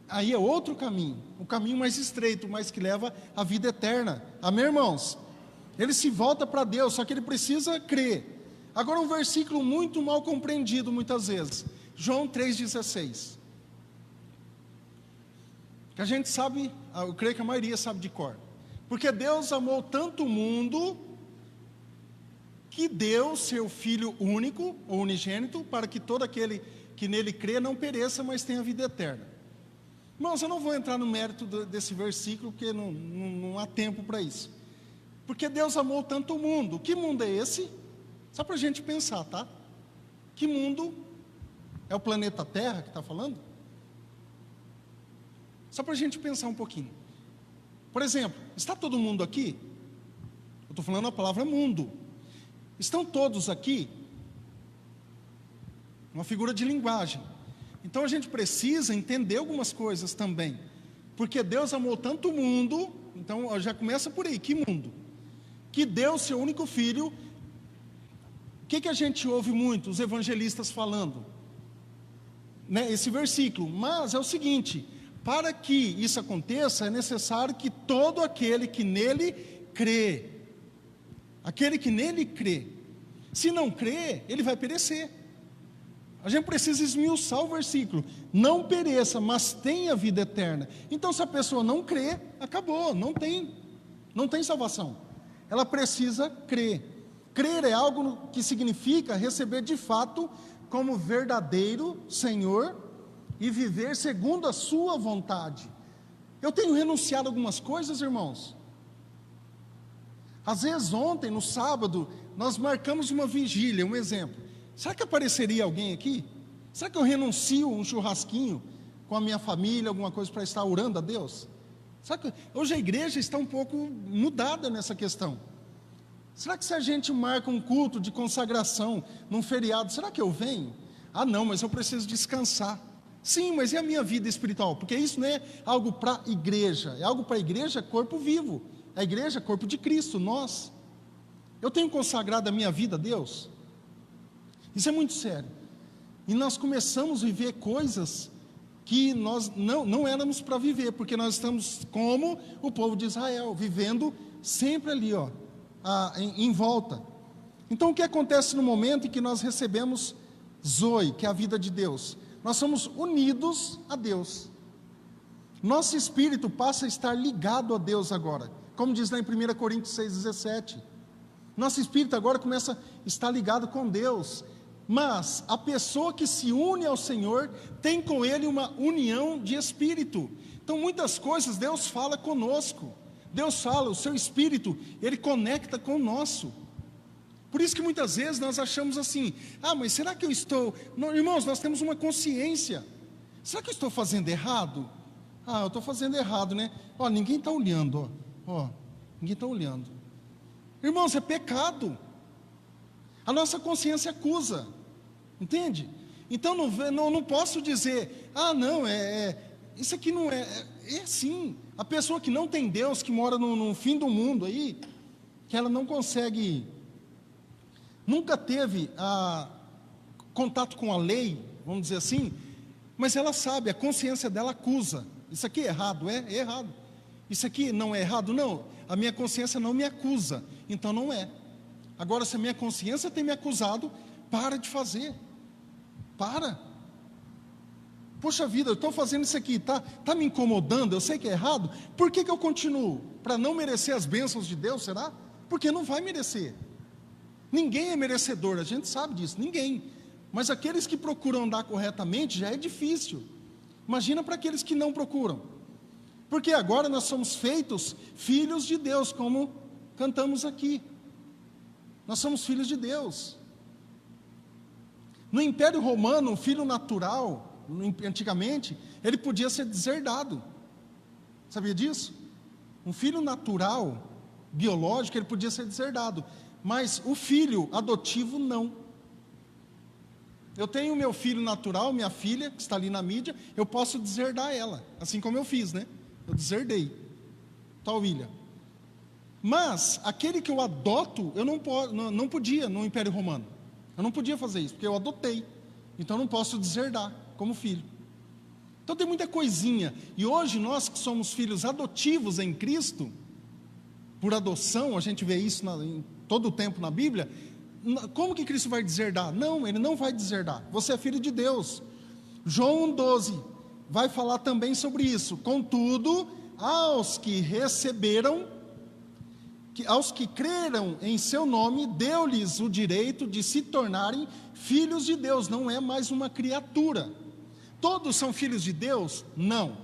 aí é outro caminho, um caminho mais estreito, mas que leva à vida eterna. Amém, irmãos? Ele se volta para Deus, só que ele precisa crer. Agora um versículo muito mal compreendido muitas vezes, João 3,16, que a gente sabe, eu creio que a maioria sabe de cor. Porque Deus amou tanto o mundo, que deu seu Filho único, ou unigênito, para que todo aquele que nele crê não pereça, mas tenha vida eterna. Irmãos, eu não vou entrar no mérito desse versículo, porque não há tempo para isso. Porque Deus amou tanto o mundo. Que mundo é esse? Só para a gente pensar, tá? Que mundo? É o planeta Terra que está falando? Só para a gente pensar um pouquinho. Por exemplo, está todo mundo aqui? Eu estou falando a palavra mundo. Estão todos aqui? Uma figura de linguagem. Então a gente precisa entender algumas coisas também. Porque Deus amou tanto o mundo, então já começa por aí, que mundo? Que deu o seu único filho. O que a gente ouve muito, os evangelistas falando? Né, esse versículo. Mas é o seguinte, para que isso aconteça, é necessário que todo aquele que nele crê, aquele que nele crê, se não crê, ele vai perecer. A gente precisa esmiuçar o versículo, não pereça, mas tenha vida eterna. Então se a pessoa não crê, acabou, não tem salvação. Ela precisa crer. Crer é algo que significa receber de fato como verdadeiro Senhor e viver segundo a sua vontade. Eu tenho renunciado a algumas coisas, irmãos. Às vezes ontem, no sábado, nós marcamos uma vigília, um exemplo. Será que apareceria alguém aqui? Será que eu renuncio um churrasquinho com a minha família, alguma coisa para estar orando a Deus? Será que hoje a igreja está um pouco mudada nessa questão? Será que se a gente marca um culto de consagração num feriado, será que eu venho? Ah não, mas eu preciso descansar. Sim, mas e a minha vida espiritual? Porque isso não é algo para a igreja, é algo para a igreja, corpo vivo. A igreja, corpo de Cristo, nós. Eu tenho consagrado a minha vida a Deus? Isso é muito sério. E nós começamos a viver coisas que nós não éramos para viver, porque nós estamos como o povo de Israel, vivendo sempre ali, em volta. Então o que acontece no momento em que nós recebemos Zoe, que é a vida de Deus? Nós somos unidos a Deus. Nosso espírito passa a estar ligado a Deus agora, como diz lá em 1 Coríntios 6,17. Nosso espírito agora começa a estar ligado com Deus. Mas a pessoa que se une ao Senhor tem com Ele uma união de espírito. Então muitas coisas Deus fala conosco. Deus fala, o seu espírito, Ele conecta com o nosso. Por isso que muitas vezes nós achamos assim, mas será que eu estou... Não, irmãos, nós temos uma consciência. Será que eu estou fazendo errado? Eu estou fazendo errado, né? Ninguém está olhando, ninguém está olhando. Irmãos, é pecado. A nossa consciência acusa, entende? Então não posso dizer, não, isso aqui não é assim. A pessoa que não tem Deus, que mora no fim do mundo aí, que ela não consegue, nunca teve contato com a lei, vamos dizer assim, mas ela sabe, a consciência dela acusa. Isso aqui é errado? É errado. Isso aqui não é errado? Não, a minha consciência não me acusa, então não é. Agora, se a minha consciência tem me acusado, para de fazer. Para. Poxa vida, eu estou fazendo isso aqui, tá me incomodando, eu sei que é errado, por que eu continuo? Para não merecer as bênçãos de Deus, será? Porque não vai merecer. Ninguém é merecedor, a gente sabe disso, ninguém. Mas aqueles que procuram andar corretamente já é difícil. Imagina para aqueles que não procuram. Porque agora nós somos feitos filhos de Deus, como cantamos aqui. Nós somos filhos de Deus. No Império Romano, um filho natural, antigamente, ele podia ser deserdado. Sabia disso? Um filho natural, biológico, ele podia ser deserdado. Mas o filho adotivo, não. Eu tenho meu filho natural, minha filha, que está ali na mídia, eu posso deserdar ela, assim como eu fiz, né? Eu deserdei. Tal William. Mas, aquele que eu adoto, eu não podia no Império Romano. Eu não podia fazer isso, porque eu adotei. Então, eu não posso deserdar como filho. Então, tem muita coisinha. E hoje, nós que somos filhos adotivos em Cristo, por adoção, a gente vê isso em todo o tempo na Bíblia. Como que Cristo vai deserdar? Não, Ele não vai deserdar. Você é filho de Deus. João 1,12 vai falar também sobre isso. Contudo, aos que receberam, aos que creram em seu nome, deu-lhes o direito de se tornarem filhos de Deus. Não é mais uma criatura. Todos são filhos de Deus? Não.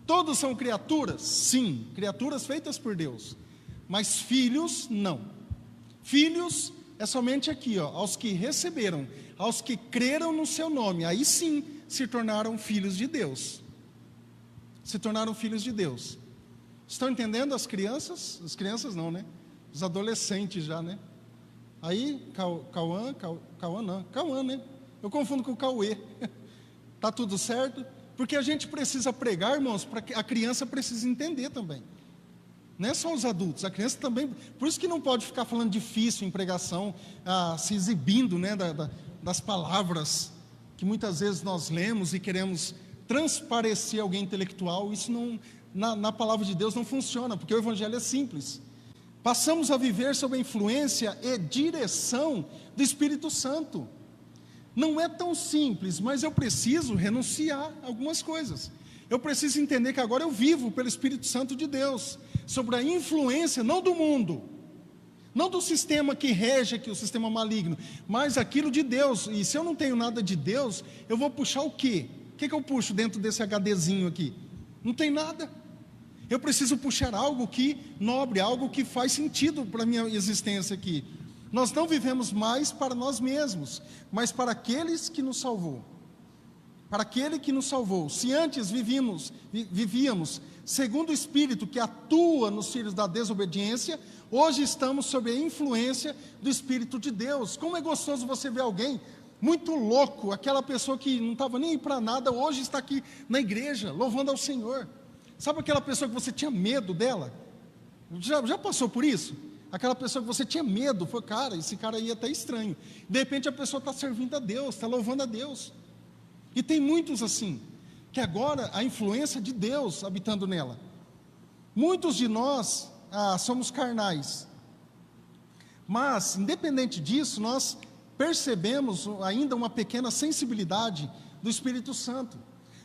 Todos são criaturas? Sim, criaturas feitas por Deus. Mas filhos, não. Filhos é somente aqui, aos que receberam, aos que creram no seu nome. Aí sim, se tornaram filhos de Deus. Se tornaram filhos de Deus. Estão entendendo as crianças? As crianças não, né? Os adolescentes já, né? Aí, Cauã, né? Eu confundo com o Cauê. Tá tudo certo? Porque a gente precisa pregar, irmãos, para que a criança precisa entender também. Não é só os adultos, a criança também. Por isso que não pode ficar falando difícil em pregação, se exibindo, né, das palavras que muitas vezes nós lemos e queremos transparecer alguém intelectual. Isso não, na palavra de Deus não funciona, porque o Evangelho é simples. Passamos a viver sob a influência e direção do Espírito Santo. Não é tão simples, mas eu preciso renunciar a algumas coisas. Eu preciso entender que agora eu vivo pelo Espírito Santo de Deus, sobre a influência, não do mundo, não do sistema que rege aqui, o sistema maligno, mas aquilo de Deus. E se eu não tenho nada de Deus, eu vou puxar o quê? O que eu puxo dentro desse HDzinho aqui? Não tem nada. Eu preciso puxar algo que nobre, algo que faz sentido para a minha existência aqui. Nós não vivemos mais para nós mesmos, mas para aqueles que nos salvou. Para aquele que nos salvou. Se antes vivíamos segundo o Espírito que atua nos filhos da desobediência, hoje estamos sob a influência do Espírito de Deus. Como é gostoso você ver alguém muito louco, aquela pessoa que não estava nem para nada, hoje está aqui na igreja, louvando ao Senhor. Sabe aquela pessoa que você tinha medo dela? Já passou por isso? Aquela pessoa que você tinha medo, foi, cara, esse cara aí é até estranho. De repente a pessoa está servindo a Deus, está louvando a Deus. E tem muitos assim, que agora a influência de Deus habitando nela. Muitos de nós somos carnais. Mas, independente disso, nós percebemos ainda uma pequena sensibilidade do Espírito Santo.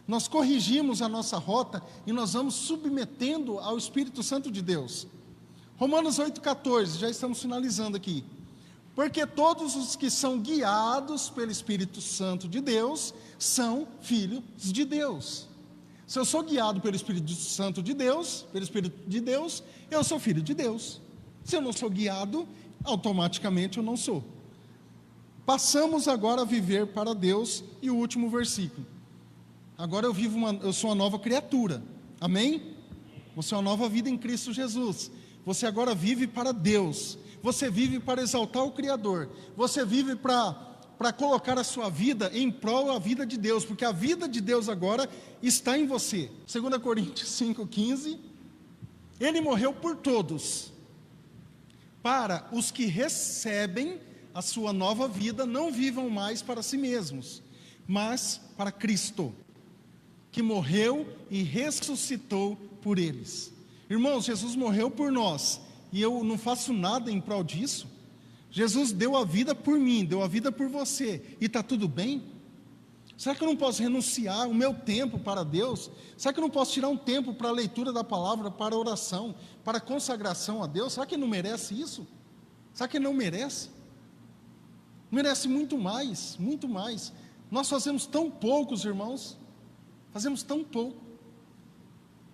Nós corrigimos a nossa rota e nós vamos submetendo ao Espírito Santo de Deus. Romanos 8,14, já estamos finalizando aqui. Porque todos os que são guiados pelo Espírito Santo de Deus são filhos de Deus. Se eu sou guiado pelo Espírito Santo de Deus, pelo Espírito de Deus, eu sou filho de Deus. Se eu não sou guiado, automaticamente eu não sou. Passamos agora a viver para Deus. E o último versículo. Agora eu sou uma nova criatura. Amém? Você é uma nova vida em Cristo Jesus. Você agora vive para Deus. Você vive para exaltar o Criador. Você vive para colocar a sua vida em prol da vida de Deus, porque a vida de Deus agora está em você. 2 Coríntios 5,15, Ele morreu por todos, para os que recebem a sua nova vida, não vivam mais para si mesmos, mas para Cristo, que morreu e ressuscitou por eles. Irmãos, Jesus morreu por nós, e eu não faço nada em prol disso. Jesus deu a vida por mim, deu a vida por você, e está tudo bem? Será que eu não posso renunciar o meu tempo para Deus? Será que eu não posso tirar um tempo para a leitura da palavra, para a oração, para a consagração a Deus? Será que ele não merece isso? Será que ele não merece? Merece muito mais, muito mais. Nós fazemos tão poucos, irmãos, fazemos tão pouco,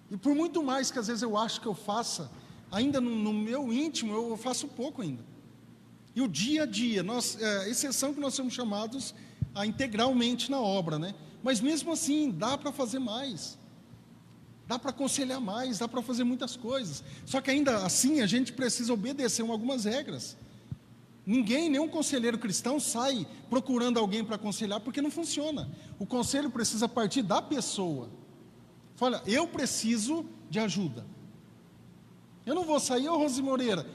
e por muito mais que às vezes eu acho que eu faça, ainda no meu íntimo eu faço pouco ainda. E o dia a dia, exceção que nós somos chamados a integralmente na obra, né? Mas mesmo assim, dá para fazer mais, dá para aconselhar mais, dá para fazer muitas coisas. Só que ainda assim a gente precisa obedecer algumas regras. Nenhum conselheiro cristão sai procurando alguém para aconselhar, porque não funciona. O conselho precisa partir da pessoa. Fala, eu preciso de ajuda. Eu não vou sair, Rose Moreira,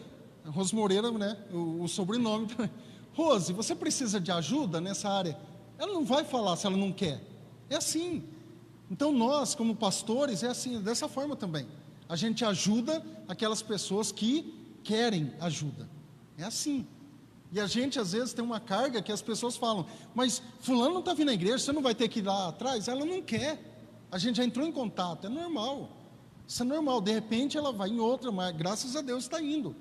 né, o sobrenome. Rose, você precisa de ajuda nessa área? Ela não vai falar se ela não quer. É assim. Então nós, como pastores, é assim, dessa forma também. A gente ajuda aquelas pessoas que querem ajuda. É assim. E a gente às vezes tem uma carga que as pessoas falam, mas fulano não está vindo à igreja, você não vai ter que ir lá atrás? Ela não quer. A gente já entrou em contato, é normal. Isso é normal, de repente ela vai em outra, mas graças a Deus está indo.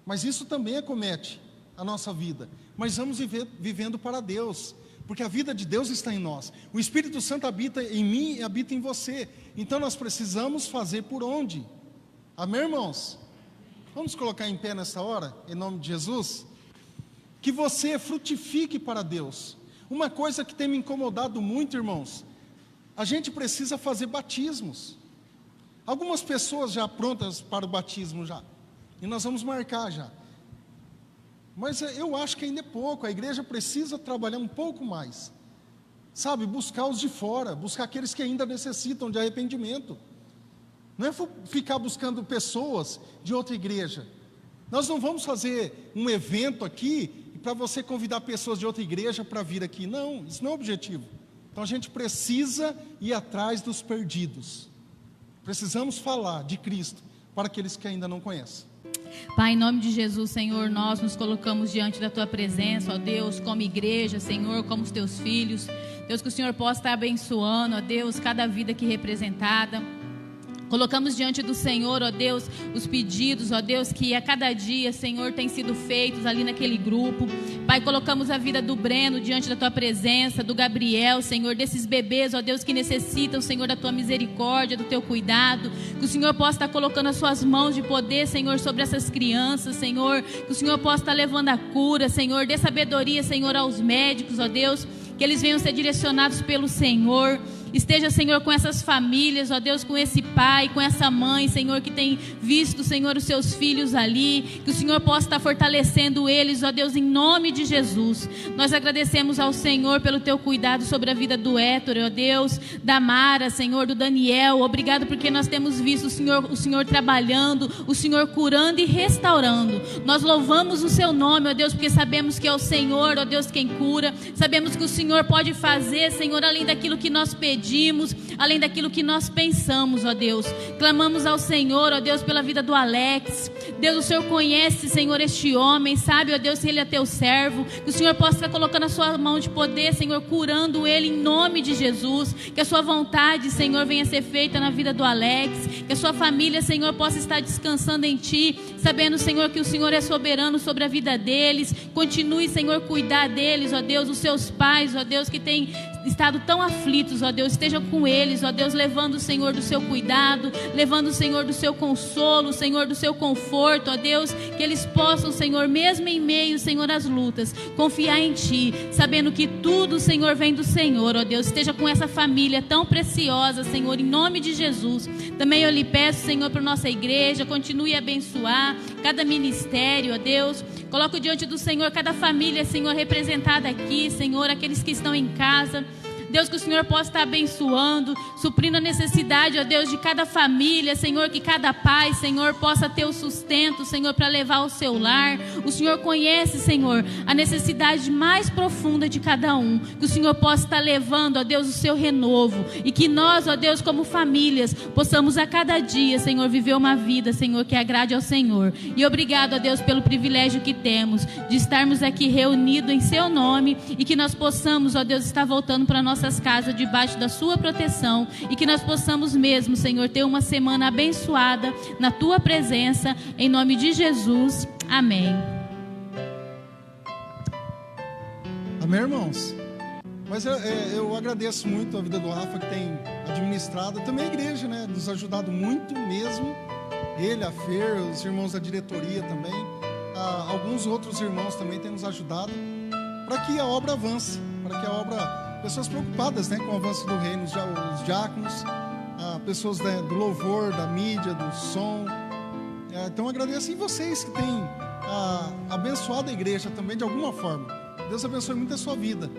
Mas isso também acomete a nossa vida. Mas vamos vivendo para Deus, porque a vida de Deus está em nós. O Espírito Santo habita em mim e habita em você. Então nós precisamos fazer por onde? Amém, irmãos? Vamos colocar em pé nessa hora, em nome de Jesus? Que você frutifique para Deus. Uma coisa que tem me incomodado muito, irmãos, a gente precisa fazer batismos. Algumas pessoas já prontas para o batismo já, e nós vamos marcar já. Mas eu acho que ainda é pouco, a igreja precisa trabalhar um pouco mais. Sabe, buscar os de fora, buscar aqueles que ainda necessitam de arrependimento. Não é ficar buscando pessoas de outra igreja. Nós não vamos fazer um evento aqui para você convidar pessoas de outra igreja para vir aqui. Não, isso não é o objetivo. Então a gente precisa ir atrás dos perdidos. Precisamos falar de Cristo para aqueles que ainda não conhecem. Pai, em nome de Jesus, Senhor, nós nos colocamos diante da Tua presença, ó Deus, como igreja, Senhor, como os Teus filhos. Deus, que o Senhor possa estar abençoando, ó Deus, cada vida aqui representada. Colocamos diante do Senhor, ó Deus, os pedidos, ó Deus, que a cada dia, Senhor, têm sido feitos ali naquele grupo. Pai, colocamos a vida do Breno diante da Tua presença, do Gabriel, Senhor, desses bebês, ó Deus, que necessitam, Senhor, da Tua misericórdia, do Teu cuidado. Que o Senhor possa estar colocando as Suas mãos de poder, Senhor, sobre essas crianças, Senhor. Que o Senhor possa estar levando a cura, Senhor. Dê sabedoria, Senhor, aos médicos, ó Deus. Que eles venham ser direcionados pelo Senhor. Esteja, Senhor, com essas famílias, ó Deus, com esse pai, com essa mãe, Senhor, que tem visto, Senhor, os seus filhos ali. Que o Senhor possa estar fortalecendo eles, ó Deus, em nome de Jesus. Nós agradecemos ao Senhor pelo Teu cuidado sobre a vida do Héctor, ó Deus, da Mara, Senhor, do Daniel. Obrigado porque nós temos visto o Senhor trabalhando, o Senhor curando e restaurando. Nós louvamos o Seu nome, ó Deus, porque sabemos que é o Senhor, ó Deus, quem cura. Sabemos que o Senhor pode fazer, Senhor, além daquilo que nós pedimos, além daquilo que nós pensamos, ó Deus. Clamamos ao Senhor, ó Deus, pela vida do Alex. Deus, o Senhor conhece, Senhor, este homem, sabe, ó Deus, se ele é Teu servo. Que o Senhor possa estar colocando a Sua mão de poder, Senhor, curando ele em nome de Jesus. Que a Sua vontade, Senhor, venha ser feita na vida do Alex. Que a sua família, Senhor, possa estar descansando em Ti, sabendo, Senhor, que o Senhor é soberano sobre a vida deles. Continue, Senhor, cuidar deles, ó Deus, os seus pais, ó Deus, que têm estado tão aflitos, ó Deus, esteja com eles, ó Deus, levando o Senhor do seu cuidado, levando o Senhor do seu consolo, Senhor do seu conforto, ó Deus, que eles possam, Senhor, mesmo em meio, Senhor, às lutas, confiar em Ti, sabendo que tudo, Senhor, vem do Senhor, ó Deus. Esteja com essa família tão preciosa, Senhor, em nome de Jesus. Também eu lhe peço, Senhor, para nossa igreja, continue a abençoar cada ministério, ó Deus. Coloco diante do Senhor cada família, Senhor, representada aqui, Senhor, aqueles que estão em casa. Deus, que o Senhor possa estar abençoando, suprindo a necessidade, ó Deus, de cada família, Senhor, que cada pai, Senhor, possa ter o sustento, Senhor, para levar ao seu lar. O Senhor conhece, Senhor, a necessidade mais profunda de cada um, que o Senhor possa estar levando, ó Deus, o seu renovo, e que nós, ó Deus, como famílias, possamos a cada dia, Senhor, viver uma vida, Senhor, que agrade ao Senhor. E obrigado, ó Deus, pelo privilégio que temos de estarmos aqui reunidos em seu nome, e que nós possamos, ó Deus, estar voltando para nossas casas debaixo da sua proteção, e que nós possamos mesmo, Senhor, ter uma semana abençoada na tua presença, em nome de Jesus, amém. Amém, irmãos? Mas eu agradeço muito a vida do Rafa, que tem administrado, também a igreja, né, nos ajudado muito mesmo, ele, a Fer, os irmãos da diretoria também, alguns outros irmãos também têm nos ajudado, para que a obra avance, para que a obra... Pessoas preocupadas, né, com o avanço do reino, os diáconos, pessoas do louvor, da mídia, do som. Então agradeço em vocês que têm abençoado a igreja também de alguma forma. Deus abençoe muito a sua vida.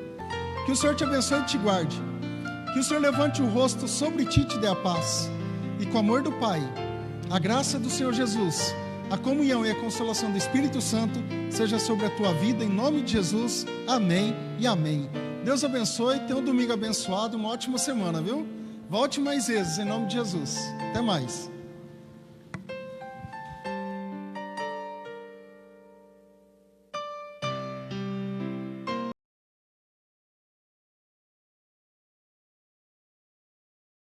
Que o Senhor te abençoe e te guarde. Que o Senhor levante o rosto sobre ti e te dê a paz. E com o amor do Pai, a graça do Senhor Jesus, a comunhão e a consolação do Espírito Santo seja sobre a tua vida, em nome de Jesus. Amém e amém. Deus abençoe, tenha um domingo abençoado, uma ótima semana, viu? Volte mais vezes, em nome de Jesus. Até mais.